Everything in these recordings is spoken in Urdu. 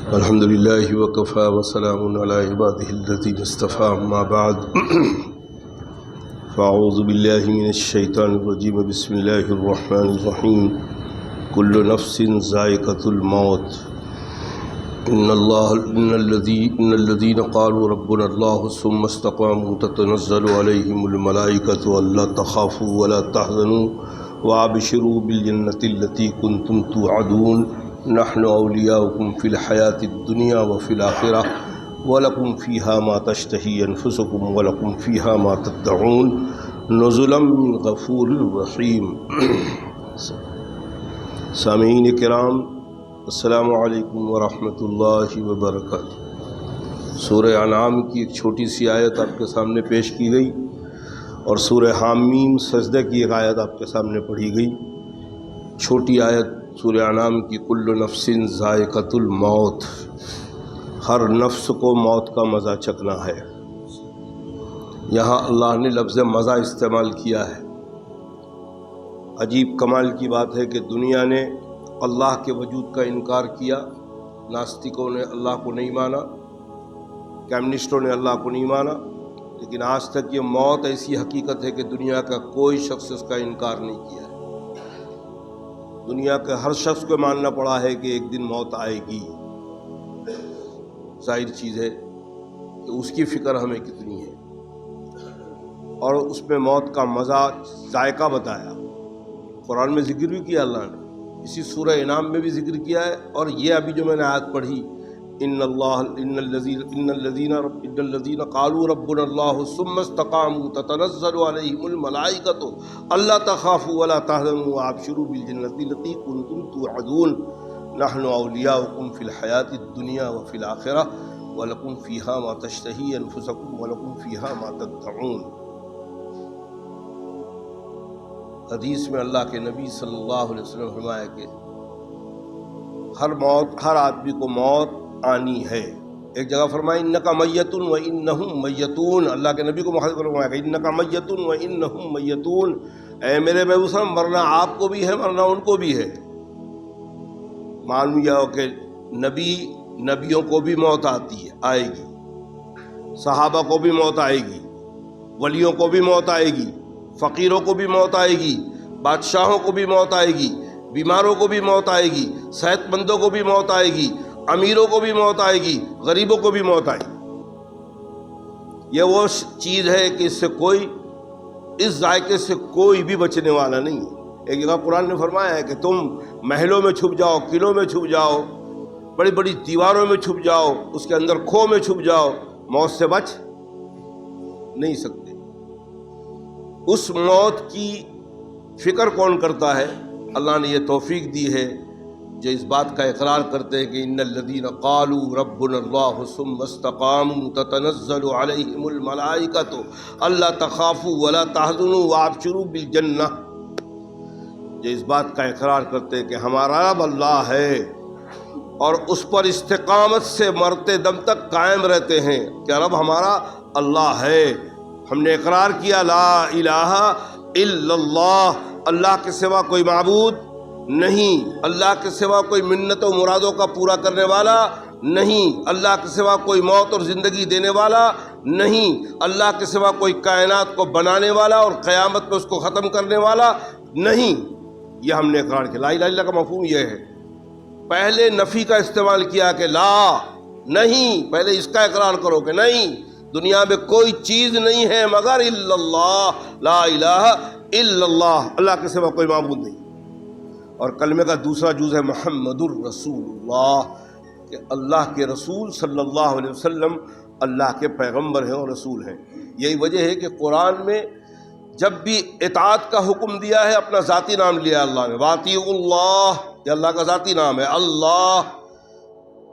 الحمد لله وكفى وسلام على عباده الذين اصطفى أما بعد فأعوذ بالله من الشيطان الرجيم بسم الله الرحمن الرحيم كل نفس ذائقة الموت إن الذين قالوا ربنا الله ثم استقاموا تتنزل عليهم الملائكة ألا تخافوا ولا تحزنوا وأبشروا بالجنة التي كنتم توعدون نحن أولياؤكم في الحياة الدنيا وفي الآخرة ولكم فيها ما تشتهي أنفسكم ولكم فيها ما تدعون نزلا من غفور رحيم۔ سامعین کرام، السلام علیکم ورحمۃ اللہ وبرکاتہ۔ سورہ انعام کی ایک چھوٹی سی آیت آپ کے سامنے پیش کی گئی اور سورہ حامیم سجدہ کی ایک آیت آپ کے سامنے پڑھی گئی۔ چھوٹی آیت سورہ انعام کی کل نفس ذائقۃ الموت، ہر نفس کو موت کا مزہ چکھنا ہے۔ یہاں اللہ نے لفظ مزہ استعمال کیا ہے۔ عجیب کمال کی بات ہے کہ دنیا نے اللہ کے وجود کا انکار کیا، ناستکوں نے اللہ کو نہیں مانا، کمیونسٹوں نے اللہ کو نہیں مانا، لیکن آج تک یہ موت ایسی حقیقت ہے کہ دنیا کا کوئی شخص اس کا انکار نہیں کیا ہے۔ دنیا کے ہر شخص کو ماننا پڑا ہے کہ ایک دن موت آئے گی۔ ظاہر چیز ہے کہ اس کی فکر ہمیں کتنی ہے، اور اس میں موت کا مزہ ذائقہ بتایا۔ قرآن میں ذکر بھی کیا اللہ نے، اسی سورہ انعام میں بھی ذکر کیا ہے، اور یہ ابھی جو میں نے آیت پڑھی ان الذین قالوا ربنا اللہ ثم استقاموا تتنزل علیہم الملائکۃ الا تخافوا ولا تحزنوا وابشروا بالجنۃ التي کنتم توعدون نحن اولیاؤکم فی الحیاۃ الدنیا وفی الآخرہ ولکم فیہا ما تشتہی انفسکم ولکم فیہا ما تدعون۔ حدیث میں اللہ کے نبی صلی اللہ علیہ وسلم نے فرمایا کہ ہر آدمی کو موت آنی ہے۔ ایک جگہ فرمایا انکا میت و انہم میتون، اللہ کے نبی کو مخاطب فرمایا کہ انکا میت و انہم میتون، اے میرے محبوب صلی اللہ علیہ وسلم، مرنا آپ کو بھی ہے، مرنا ان کو بھی ہے۔ معلوم یہ ہو کہ نبیوں کو بھی موت آئے گی، صحابہ کو بھی موت آئے گی، ولیوں کو بھی موت آئے گی، فقیروں کو بھی موت آئے گی، بادشاہوں کو بھی موت آئے گی، بیماروں کو بھی موت آئے گی، صحت مندوں کو بھی موت آئے گی، امیروں کو بھی موت آئے گی، غریبوں کو بھی موت آئے گی۔ یہ وہ چیز ہے کہ اس ذائقے سے کوئی بھی بچنے والا نہیں ہے۔ ایک جگہ قرآن نے فرمایا ہے کہ تم محلوں میں چھپ جاؤ، قلعوں میں چھپ جاؤ، بڑی بڑی دیواروں میں چھپ جاؤ، اس کے اندر کھو میں چھپ جاؤ، موت سے بچ نہیں سکتے۔ اس موت کی فکر کون کرتا ہے؟ اللہ نے یہ توفیق دی ہے جو اس بات کا اقرار کرتے ہیں کہ ان الذین قالوا ربنا اللہ ثم استقاموا تتنزل علیہم الملائکۃ الا تخافوا ولا تحزنوا وابشروا بالجنہ، جو اس بات کا اقرار کرتے ہیں کہ ہمارا رب اللہ ہے، اور اس پر استقامت سے مرتے دم تک قائم رہتے ہیں کہ رب ہمارا اللہ ہے۔ ہم نے اقرار کیا لا الہ الا اللہ، اللہ کے سوا کوئی معبود نہیں، اللہ کے سوا کوئی منت و مرادوں کا پورا کرنے والا نہیں، اللہ کے سوا کوئی موت اور زندگی دینے والا نہیں، اللہ کے سوا کوئی کائنات کو بنانے والا اور قیامت میں اس کو ختم کرنے والا نہیں۔ یہ ہم نے اقرار کیا۔ لا الہ الا اللہ کا مفہوم یہ ہے، پہلے نفی کا استعمال کیا کہ لا نہیں، پہلے اس کا اقرار کرو کہ نہیں، دنیا میں کوئی چیز نہیں ہے مگر الا اللہ، لا الہ الا اللہ، اللہ کے سوا کوئی معبود نہیں۔ اور کلمے کا دوسرا جز ہے محمد الرسول اللہ، کہ اللہ کے رسول صلی اللہ علیہ وسلم اللہ کے پیغمبر ہیں اور رسول ہیں۔ یہی وجہ ہے کہ قرآن میں جب بھی اطاعت کا حکم دیا ہے اپنا ذاتی نام لیا اللہ نے، واطیعوا اللہ، یہ اللہ کا ذاتی نام ہے اللہ،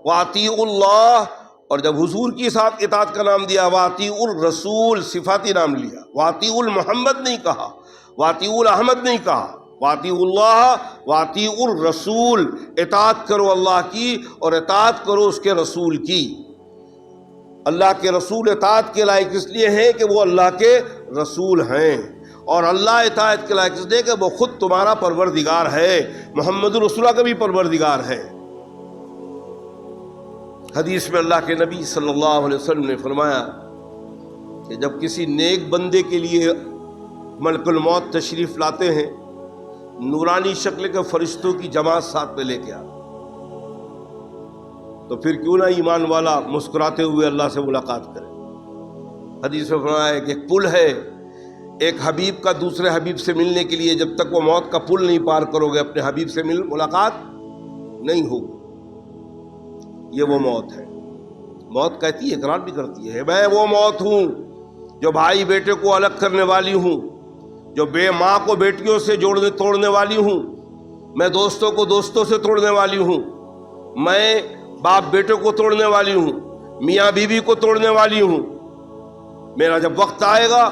واطیعوا اللہ، اور جب حضور کی ساتھ اطاعت کا نام دیا واطیعوا الرسول، صفاتی نام لیا، واطیعوا المحمد نہیں کہا، واطیعوا الاحمد نہیں کہا، واطیعوا اللہ واطیعوا الرسول، اطاعت کرو اللہ کی اور اطاعت کرو اس کے رسول کی۔ اللہ کے رسول اطاعت کے لائق اس لیے ہیں کہ وہ اللہ کے رسول ہیں، اور اللہ اطاعت کے لائق اس لیے کہ وہ خود تمہارا پروردگار ہے، محمد رسول کا بھی پروردگار ہے۔ حدیث میں اللہ کے نبی صلی اللہ علیہ وسلم نے فرمایا کہ جب کسی نیک بندے کے لیے ملک الموت تشریف لاتے ہیں، نورانی شکل کے فرشتوں کی جماعت ساتھ میں لے کے آ، تو پھر کیوں نہ ایمان والا مسکراتے ہوئے اللہ سے ملاقات کرے۔ حدیث میں فرمایا ہے کہ ایک پل ہے، ایک حبیب کا دوسرے حبیب سے ملنے کے لیے، جب تک وہ موت کا پل نہیں پار کرو گے اپنے حبیب سے ملاقات نہیں ہوگی۔ یہ وہ موت ہے۔ موت کہتی ہے، اقرار بھی کرتی ہے، میں وہ موت ہوں جو بھائی بیٹے کو الگ کرنے والی ہوں، جو بے ماں کو بیٹیوں سے توڑنے والی ہوں، میں دوستوں کو دوستوں سے توڑنے والی ہوں، میں باپ بیٹے کو توڑنے والی ہوں، میاں بیوی کو توڑنے والی ہوں۔ میرا جب وقت آئے گا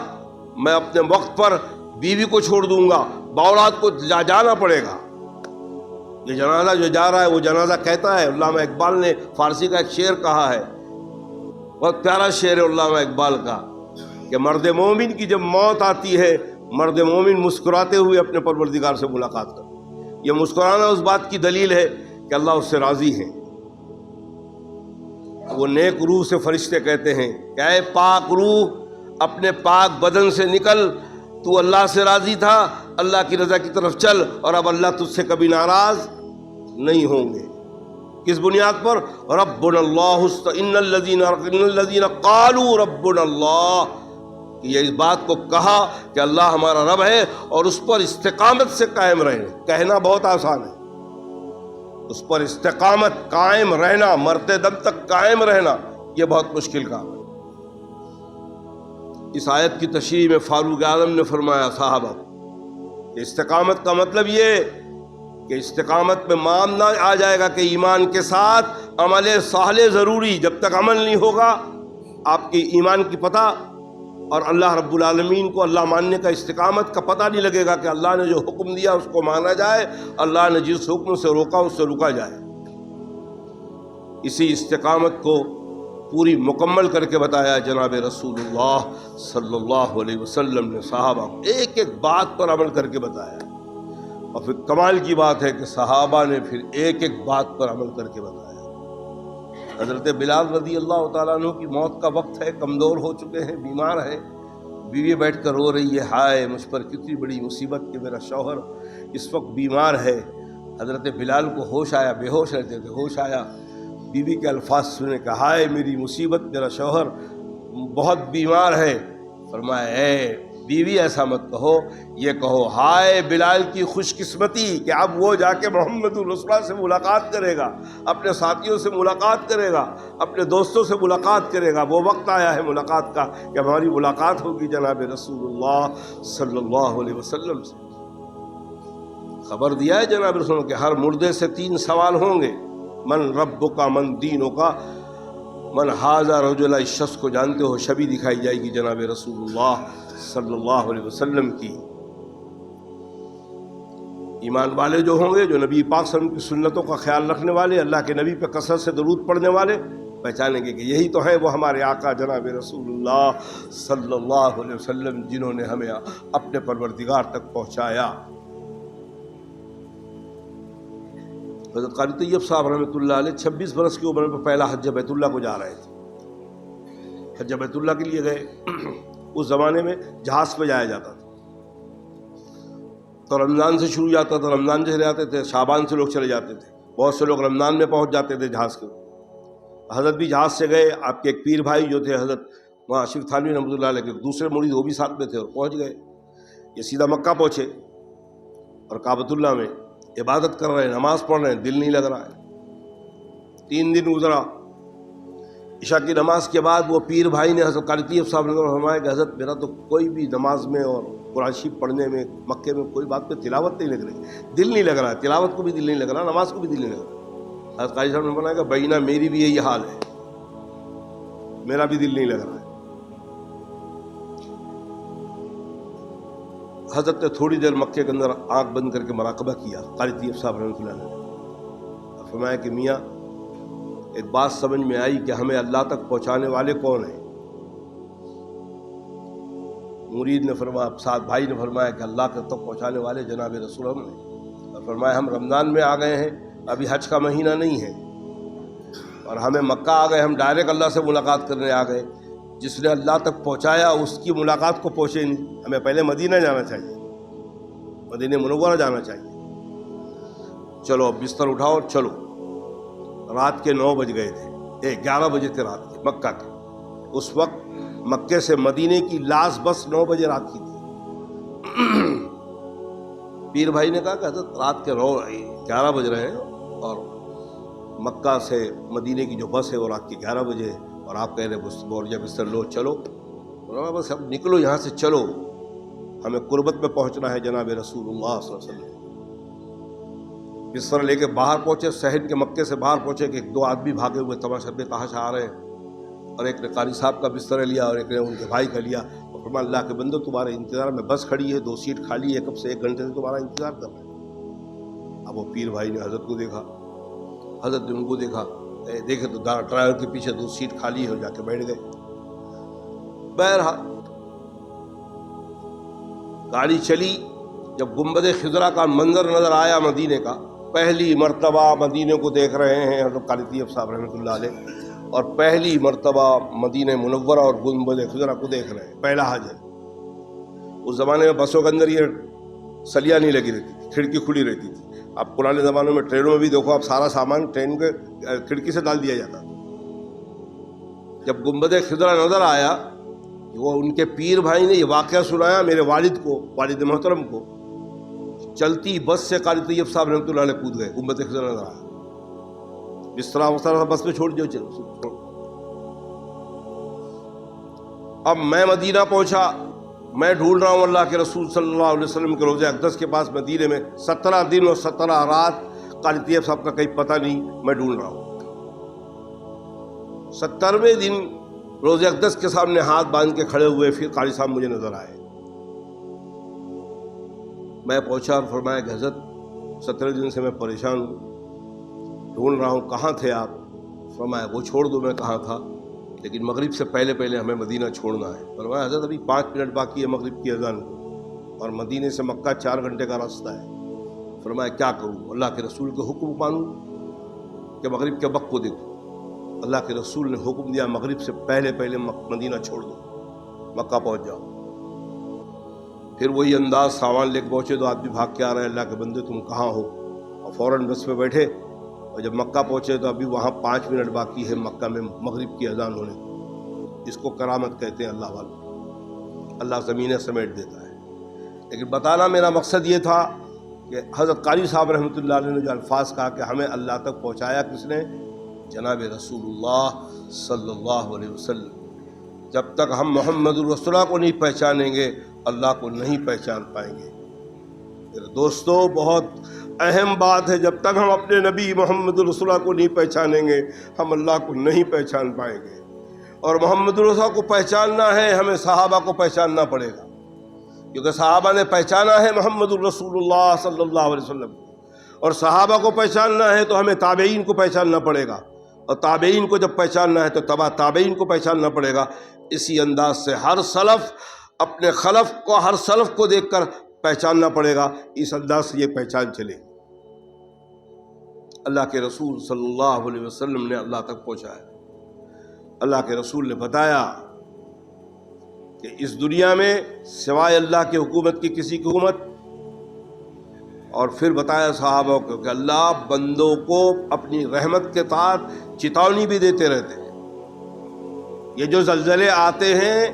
میں اپنے وقت پر بیوی کو چھوڑ دوں گا، باولاد کو جانا پڑے گا۔ یہ جنازہ جو جا رہا ہے وہ جنازہ کہتا ہے، علامہ اقبال نے فارسی کا ایک شعر کہا ہے، بہت پیارا شعر ہے علامہ اقبال کا، کہ مرد مومن کی جب موت آتی ہے، مرد مومن مسکراتے ہوئے اپنے پروردگار سے ملاقات کرتا۔ یہ مسکرانا اس بات کی دلیل ہے کہ اللہ اس سے راضی ہے۔ وہ نیک روح سے فرشتے کہتے ہیں کہ اے پاک روح، اپنے پاک بدن سے نکل، تو اللہ سے راضی تھا، اللہ کی رضا کی طرف چل، اور اب اللہ تجھ سے کبھی ناراض نہیں ہوں گے۔ کس بنیاد پر؟ ربنا اللہ، ان الذین قالوا ربنا اللہ، کہ یہ اس بات کو کہا کہ اللہ ہمارا رب ہے، اور اس پر استقامت سے قائم رہے۔ کہنا بہت آسان ہے، اس پر استقامت قائم رہنا، مرتے دم تک قائم رہنا، یہ بہت مشکل کام ہے۔ اس آیت کی تشریح میں فاروق اعظم نے فرمایا صحابہ کہ استقامت کا مطلب یہ کہ استقامت میں معاملہ آ جائے گا کہ ایمان کے ساتھ عمل صالح ضروری۔ جب تک عمل نہیں ہوگا آپ کی ایمان کی پتہ اور اللہ رب العالمین کو اللہ ماننے کا، استقامت کا پتہ نہیں لگے گا کہ اللہ نے جو حکم دیا اس کو مانا جائے، اللہ نے جس حکم سے روکا اس سے رکا جائے۔ اسی استقامت کو پوری مکمل کر کے بتایا جناب رسول اللہ صلی اللہ علیہ وسلم نے صحابہ کو، ایک ایک بات پر عمل کر کے بتایا۔ اور پھر کمال کی بات ہے کہ صحابہ نے پھر ایک ایک بات پر عمل کر کے بتایا۔ حضرت بلال رضی اللہ تعالیٰ عنہ کی موت کا وقت ہے، کمزور ہو چکے ہیں، بیمار ہیں، بیوی بیٹھ کر رو رہی ہے، ہائے مجھ پر کتنی بڑی مصیبت کہ میرا شوہر اس وقت بیمار ہے۔ حضرت بلال کو ہوش آیا، بے ہوش رہتے تھے، ہوش آیا، بیوی کے الفاظ سنے کہ ہائے میری مصیبت، میرا شوہر بہت بیمار ہے۔ فرمایا اے بیوی ایسا مت کہو، یہ کہو ہائے بلال کی خوش قسمتی کہ اب وہ جا کے محمد رسول اللہ سے ملاقات کرے گا، اپنے ساتھیوں سے ملاقات کرے گا، اپنے دوستوں سے ملاقات کرے گا۔ وہ وقت آیا ہے ملاقات کا کہ ہماری ملاقات ہوگی جناب رسول اللہ صلی اللہ علیہ وسلم سے۔ خبر دیا ہے جناب رسول اللہ کہ ہر مردے سے 3 سوال ہوں گے، من ربک، من دینک، من ھذا رجل۔ اس شخص کو جانتے ہو، شبی دکھائی جائے گی جناب رسول اللہ صلی اللہ علیہ وسلم کی۔ ایمان والے جو ہوں گے، جو نبی پاک صلی اللہ علیہ وسلم کی سنتوں کا خیال رکھنے والے، اللہ کے نبی پہ کثرت سے درود پڑھنے والے، پہچانیں گے کہ یہی تو ہیں وہ ہمارے آقا جناب رسول اللہ صلی اللہ علیہ وسلم، جنہوں نے ہمیں اپنے پروردگار تک پہنچایا۔ حضرت قاری طیب صاحب رحمۃ اللہ علیہ 26 برس کی عمر میں پہلا حج بیت اللہ کو جا رہے تھے۔ حج بیت اللہ کے لیے گئے۔ اس زمانے میں جہاز پہ جایا جاتا تھا، تو رمضان سے شروع جاتا تھا، رمضان سے چلے جاتے تھے، شعبان سے لوگ چلے جاتے تھے، بہت سے لوگ رمضان میں پہنچ جاتے تھے جہاز کے۔ حضرت بھی جہاز سے گئے، آپ کے ایک پیر بھائی جو تھے حضرت وہاں اشرف تھانوی رحمۃ اللہ علیہ کے دوسرے مرید وہ بھی ساتھ میں تھے، اور پہنچ گئے۔ یہ سیدھا مکہ پہنچے اور کعبۃ اللہ میں عبادت کر رہے ہیں، نماز پڑھ رہے ہیں، دل نہیں لگ رہا ہے۔ 3 دن گزرا۔ عشاء کی نماز کے بعد وہ پیر بھائی نے حضرت قاری طیب صاحب نے فرمایا کہ حضرت میرا تو کوئی بھی نماز میں اور قرآن شریف پڑھنے میں مکے میں کوئی بات پہ تلاوت نہیں لگ رہی، دل نہیں لگ رہا ہے، تلاوت کو بھی دل نہیں لگ رہا، نماز کو بھی دل نہیں لگ رہا۔ حضرت قاری صاحب نے فرمایا کہ بینہ میری بھی یہی حال ہے، میرا بھی دل نہیں لگ رہا ہے۔ حضرت نے تھوڑی دیر مکے کے اندر آنکھ بند کر کے مراقبہ کیا قاری طیب صاحب رحمۃ اللہ نے، فرمایا کہ میاں ایک بات سمجھ میں آئی کہ ہمیں اللہ تک پہنچانے والے کون ہیں؟ مرید نے فرمایا، ساتھ بھائی نے فرمایا کہ اللہ تک پہنچانے والے جناب رسول اللہ نے، اور فرمایا ہم رمضان میں آ گئے ہیں، ابھی حج کا مہینہ نہیں ہے، اور ہمیں مکہ آ گئے, ہم ڈائریکٹ اللہ سے ملاقات کرنے آ گئے. جس نے اللہ تک پہنچایا اس کی ملاقات کو پہنچے نہیں. ہمیں پہلے مدینہ جانا چاہیے, مدینہ منورہ جانا چاہیے. چلو اب بستر اٹھاؤ اور چلو. رات کے 9 بج گئے تھے, 11 بجے تھے رات کے مکہ کے. اس وقت مکے سے مدینے کی لاس بس 9 بجے رات کی تھی. پیر بھائی نے کہا کہ حضرت رات کے 11 بج رہے ہیں اور مکہ سے مدینے کی جو بس ہے وہ رات کے 11 بجے ہے, اور آپ کہہ رہے بوریا بستر لو چلو. بس اب نکلو یہاں سے, چلو ہمیں قربت میں پہنچنا ہے جناب رسول اللہ صلی اللہ علیہ وسلم. بستر لے کے باہر پہنچے, شہر کے مکے سے باہر پہنچے کہ 2 آدمی بھاگے ہوئے تماشا پہ کہاں سے آ رہے ہیں, اور ایک نے قاری صاحب کا بستر لیا اور ایک نے ان کے بھائی کا لیا. اور فرمایا اللہ کے بندو تمہارے انتظار میں بس کھڑی ہے, 2 سیٹ خالی ہے, کب سے 1 گھنٹے سے تمہارا انتظار کر رہے ہیں. اب وہ پیر بھائی نے حضرت کو دیکھا, حضرت نے ان کو دیکھا, دیکھے تو ڈرائیور کے پیچھے 2 سیٹ خالی ہو, جا کے بیٹھ گئے. بہرحال گاڑی چلی. جب گنبد خضرا کا منظر نظر آیا مدینے کا, پہلی مرتبہ مدینے کو دیکھ رہے ہیں حضرت قاری طیب صاحب رحمۃ اللہ علیہ, اور پہلی مرتبہ مدینہ منورہ اور گنبد خضرا کو دیکھ رہے ہیں. پہلا حج ہے. اس زمانے میں بسوں کے اندر یہ سلیاں نہیں لگی رہتی تھی, کھڑکی کھلی رہتی تھی. اب پرانے زمانوں میں ٹرینوں میں بھی دیکھو, اب سارا سامان ٹرین کے کھڑکی سے ڈال دیا جاتا. جب گنبد خضرا نظر آیا, وہ ان کے پیر بھائی نے یہ واقعہ سنایا میرے والد کو, والد محترم کو. چلتی بس سے قاری طیب صاحب رحمۃ اللہ علیہ کود گئے. گنبد خضرا نظر آیا, بستر بس میں چھوڑ دو, چلو. اب میں مدینہ پہنچا, میں ڈھونڈ رہا ہوں اللہ کے رسول صلی اللہ علیہ وسلم کے روضہ اقدس کے پاس مدینے میں. 17 دن اور 17 رات قاری طیب صاحب کا کہیں پتہ نہیں, میں ڈھونڈ رہا ہوں. 70ویں دن روضہ اقدس کے سامنے ہاتھ باندھ کے کھڑے ہوئے, پھر قاری صاحب مجھے نظر آئے. میں پہنچا اور فرمایا کہ حضرت 17 دن سے میں پریشان ہوں, ڈھونڈ رہا ہوں, کہاں تھے آپ؟ فرمایا وہ چھوڑ دو میں کہاں تھا, لیکن مغرب سے پہلے پہلے ہمیں مدینہ چھوڑنا ہے. فرمایا حضرت ابھی 5 منٹ باقی ہے مغرب کی اذان کو, اور مدینے سے مکہ 4 گھنٹے کا راستہ ہے. فرمایا کیا کروں؟ اللہ کے رسول کے حکم مانوں کہ مغرب کے وقت کو دیکھوں؟ اللہ کے رسول نے حکم دیا مغرب سے پہلے پہلے مدینہ چھوڑ دو, مکہ پہنچ جاؤ. پھر وہی انداز, سامان لے کے پہنچے, 2 آدمی بھاگ کے آ رہے ہیں, اللہ کے بندے تم کہاں ہو؟ اور فوراً بس پہ بیٹھے, اور جب مکہ پہنچے تو ابھی وہاں 5 منٹ باقی ہے مکہ میں مغرب کی اذان ہونے. اس کو کرامت کہتے ہیں اللہ والوں, اللہ زمینیں سمیٹ دیتا ہے. لیکن بتانا میرا مقصد یہ تھا کہ حضرت قاری صاحب رحمۃ اللہ علیہ نے جو الفاظ کہا کہ ہمیں اللہ تک پہنچایا کس نے؟ جناب رسول اللہ صلی اللہ علیہ وسلم. جب تک ہم محمد الرسول کو نہیں پہچانیں گے اللہ کو نہیں پہچان پائیں گے. میرے دوستو, بہت اہم بات ہے, جب تک ہم اپنے نبی محمد الرسول کو نہیں پہچانیں گے ہم اللہ کو نہیں پہچان پائیں گے. اور محمد الرسول کو پہچاننا ہے ہمیں صحابہ کو پہچاننا پڑے گا, کیونکہ صحابہ نے پہچانا ہے محمد الرسول اللہ صلی اللہ علیہ وسلم کو, اور صحابہ کو پہچاننا ہے تو ہمیں تابعین کو پہچاننا پڑے گا, اور تابعین کو جب پہچاننا ہے تو تبع تابعین کو پہچاننا پڑے گا. اسی انداز سے ہر سلف اپنے خلف کو, ہر سلف کو دیکھ کر پہچاننا پڑے گا. اس انداز سے یہ پہچان چلے. اللہ کے رسول صلی اللہ علیہ وسلم نے اللہ تک پہنچایا. اللہ کے رسول نے بتایا کہ اس دنیا میں سوائے اللہ کی حکومت کی کسی کی حکومت, اور پھر بتایا صحابہ کو کہ اللہ بندوں کو اپنی رحمت کے ساتھ چتاونی بھی دیتے رہتے ہیں. یہ جو زلزلے آتے ہیں,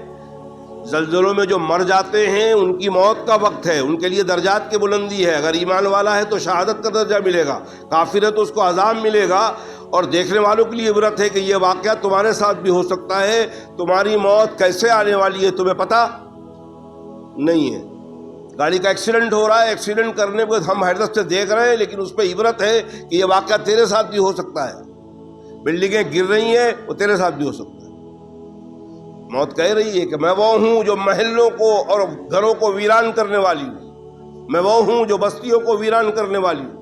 زلزلوں میں جو مر جاتے ہیں ان کی موت کا وقت ہے, ان کے لیے درجات کی بلندی ہے. اگر ایمان والا ہے تو شہادت کا درجہ ملے گا, کافر ہے تو اس کو عذاب ملے گا. اور دیکھنے والوں کے لیے عبرت ہے کہ یہ واقعہ تمہارے ساتھ بھی ہو سکتا ہے. تمہاری موت کیسے آنے والی ہے تمہیں پتہ نہیں ہے. گاڑی کا ایکسیڈنٹ ہو رہا ہے, ایکسیڈنٹ کرنے کو ہم حیرت سے دیکھ رہے ہیں, لیکن اس پہ عبرت ہے کہ یہ واقعہ تیرے ساتھ بھی ہو سکتا ہے. بلڈنگیں گر رہی ہیں, وہ تیرے ساتھ بھی ہو سکتا ہے. موت کہہ رہی ہے کہ میں وہ ہوں جو محلوں کو اور گھروں کو ویران کرنے والی ہوں, میں وہ ہوں جو بستیوں کو ویران کرنے والی ہوں.